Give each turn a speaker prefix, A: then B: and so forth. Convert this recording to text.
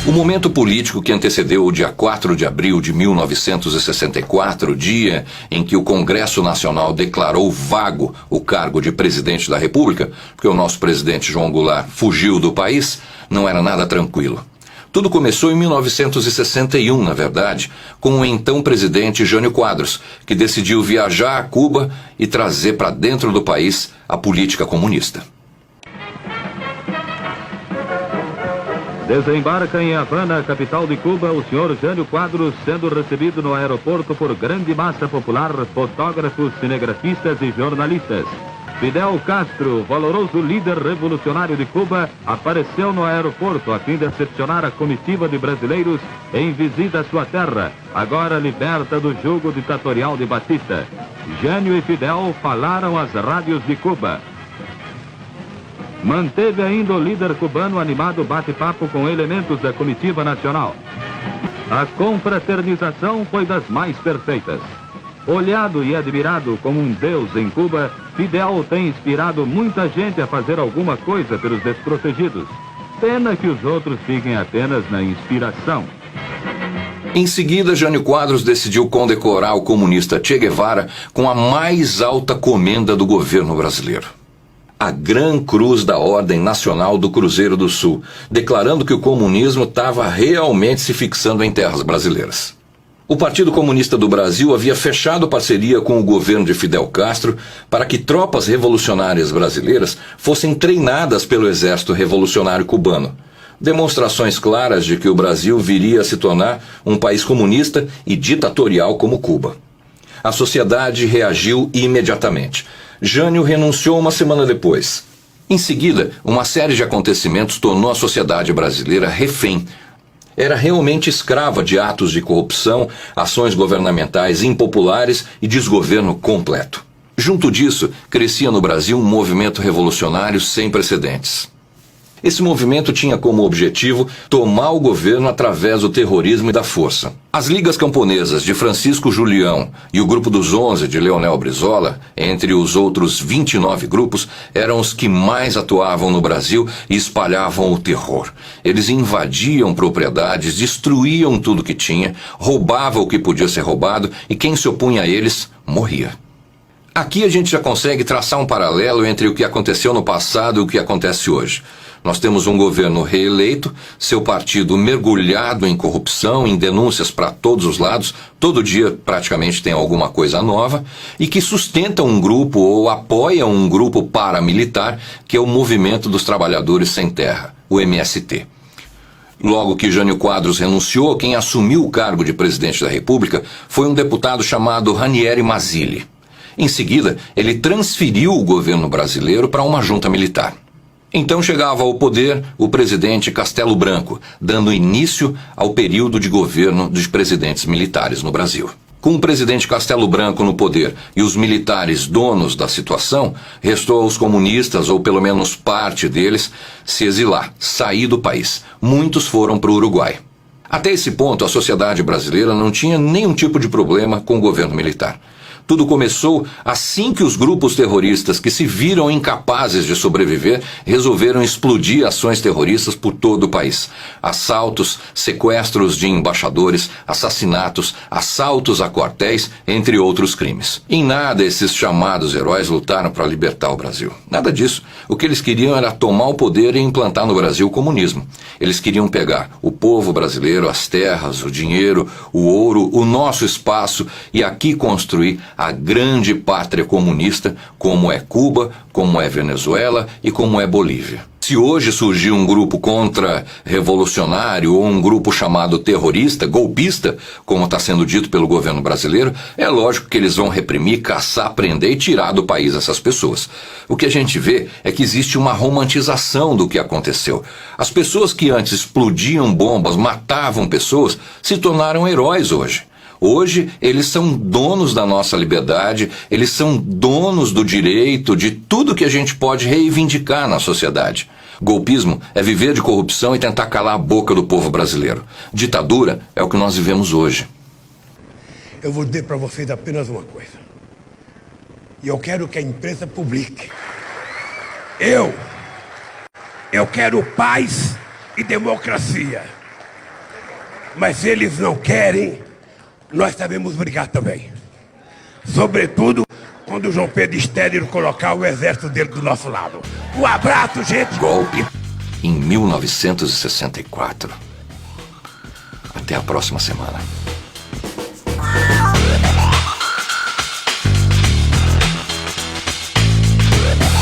A: O momento político que antecedeu o dia 4 de abril de 1964, dia em que o Congresso Nacional declarou vago o cargo de presidente da República, porque o nosso presidente João Goulart fugiu do país, não era nada tranquilo. Tudo começou em 1961, na verdade, com o então presidente Jânio Quadros, que decidiu viajar a Cuba e trazer para dentro do país a política comunista.
B: Desembarca em Havana, capital de Cuba, o senhor Jânio Quadros, sendo recebido no aeroporto por grande massa popular, fotógrafos, cinegrafistas e jornalistas. Fidel Castro, valoroso líder revolucionário de Cuba, apareceu no aeroporto a fim de recepcionar a comitiva de brasileiros em visita à sua terra, agora liberta do jugo ditatorial de Batista. Jânio e Fidel falaram às rádios de Cuba. Manteve ainda o líder cubano animado bate-papo com elementos da comitiva nacional. A confraternização foi das mais perfeitas. Olhado e admirado como um deus em Cuba, Fidel tem inspirado muita gente a fazer alguma coisa pelos desprotegidos. Pena que os outros fiquem apenas na inspiração.
A: Em seguida, Jânio Quadros decidiu condecorar o comunista Che Guevara com a mais alta comenda do governo brasileiro: a Gran Cruz da Ordem Nacional do Cruzeiro do Sul, declarando que o comunismo estava realmente se fixando em terras brasileiras. O Partido Comunista do Brasil havia fechado parceria com o governo de Fidel Castro para que tropas revolucionárias brasileiras fossem treinadas pelo Exército Revolucionário Cubano. Demonstrações claras de que o Brasil viria a se tornar um país comunista e ditatorial como Cuba. A sociedade reagiu imediatamente. Jânio renunciou uma semana depois. Em seguida, uma série de acontecimentos tornou a sociedade brasileira refém. Era realmente escrava de atos de corrupção, ações governamentais impopulares e desgoverno completo. Junto disso, crescia no Brasil um movimento revolucionário sem precedentes. Esse movimento tinha como objetivo tomar o governo através do terrorismo e da força. As Ligas Camponesas de Francisco Julião e o Grupo dos 11 de Leonel Brizola, entre os outros 29 grupos, eram os que mais atuavam no Brasil e espalhavam o terror. Eles invadiam propriedades, destruíam tudo que tinha, roubavam o que podia ser roubado e quem se opunha a eles morria. Aqui a gente já consegue traçar um paralelo entre o que aconteceu no passado e o que acontece hoje. Nós temos um governo reeleito, seu partido mergulhado em corrupção, em denúncias para todos os lados, todo dia praticamente tem alguma coisa nova, e que sustenta um grupo ou apoia um grupo paramilitar, que é o Movimento dos Trabalhadores Sem Terra, o MST. Logo que Jânio Quadros renunciou, quem assumiu o cargo de presidente da República foi um deputado chamado Ranieri Mazzilli. Em seguida, ele transferiu o governo brasileiro para uma junta militar. Então chegava ao poder o presidente Castelo Branco, dando início ao período de governo dos presidentes militares no Brasil. Com o presidente Castelo Branco no poder e os militares donos da situação, restou aos comunistas, ou pelo menos parte deles, se exilar, sair do país. Muitos foram para o Uruguai. Até esse ponto, a sociedade brasileira não tinha nenhum tipo de problema com o governo militar. Tudo começou assim que os grupos terroristas que se viram incapazes de sobreviver resolveram explodir ações terroristas por todo o país. Assaltos, sequestros de embaixadores, assassinatos, assaltos a quartéis, entre outros crimes. Em nada esses chamados heróis lutaram para libertar o Brasil. Nada disso. O que eles queriam era tomar o poder e implantar no Brasil o comunismo. Eles queriam pegar o povo brasileiro, as terras, o dinheiro, o ouro, o nosso espaço e aqui construir a grande pátria comunista, como é Cuba, como é Venezuela e como é Bolívia. Se hoje surgir um grupo contra-revolucionário ou um grupo chamado terrorista, golpista, como está sendo dito pelo governo brasileiro, é lógico que eles vão reprimir, caçar, prender e tirar do país essas pessoas. O que a gente vê é que existe uma romantização do que aconteceu. As pessoas que antes explodiam bombas, matavam pessoas, se tornaram heróis hoje. Hoje, eles são donos da nossa liberdade, eles são donos do direito de tudo que a gente pode reivindicar na sociedade. Golpismo é viver de corrupção e tentar calar a boca do povo brasileiro. Ditadura é o que nós vivemos hoje.
C: Eu vou dizer para vocês apenas uma coisa. E eu quero que a imprensa publique. Eu quero paz e democracia. Mas se eles não querem, nós sabemos brigar também. Sobretudo quando o João Pedro Estéreo colocar o exército dele do nosso lado. Um abraço, gente!
A: Golpe em 1964. Até a próxima semana.